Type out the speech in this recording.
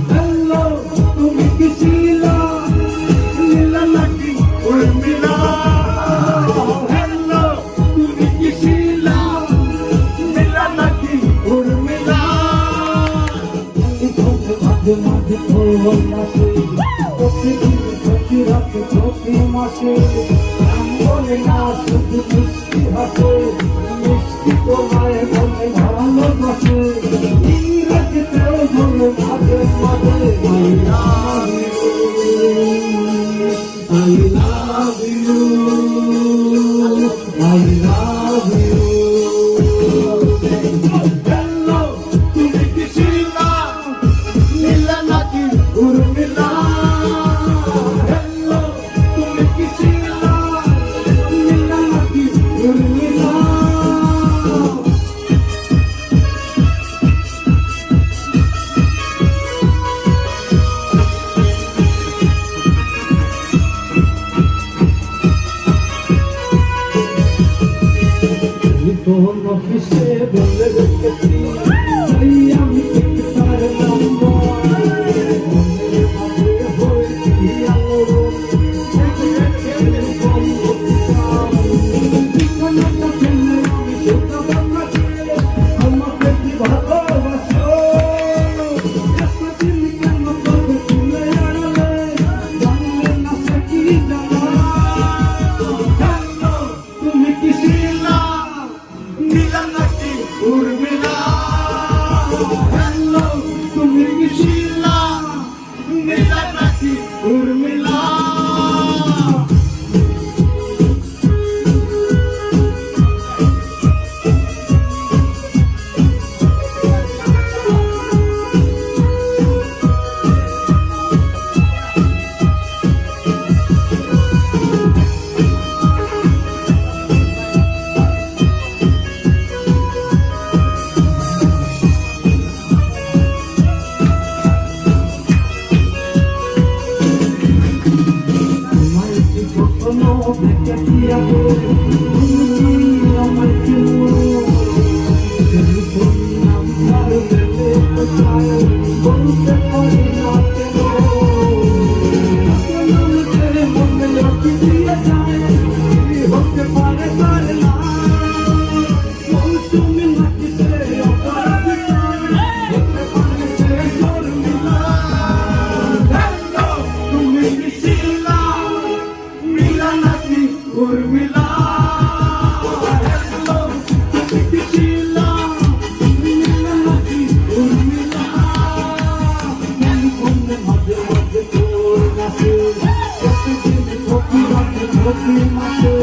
Hello তুমি কি ছিলা নীলা নাকি উর্মিলা হ্যালো তুমি কি ছিলা নীলা নাকি উর্মিলা মাঝে মাঝে ফোন আসে প্রতিদিন প্রতি রাতে প্রতি মাসে নাম বলে না শুধু মিষ্টি হাসে মিষ্টি তোমায় বলে ভালোবাসে ইংরেজিতেও বলে মাঝে মাঝে I love you, I love you. Hello, তুমি কি ছিলা নীলা নাকি উর্মিলা Hello, তুমি কি ছিলা নীলা নাকি উর্মিলা Con office belle রেখেছি তাই আমি ঠিক তার নম্বর মনে মাঝে হয়েছি আলোর ঠিকানাটা ফেলে আমি সেটা বানাচ্ছি আমাকে কি ভালোবাসো এতদিন কেন তবে তুলে আড়ালে জানলে না সে কি জানা হ্যালো তুমি কি ছিলা নীলা নাকি উর্মিলা হ্যালো তুমি কি ছিলা নীলা নাকি উর্মিলা উর্মিলা হ্যালো তুমি কি ছিলা নীলা নাকি উর্মিলা মনে মাঝে মাঝে তোর কাছে প্রতিদিন প্রতি রাতে প্রতি মাসে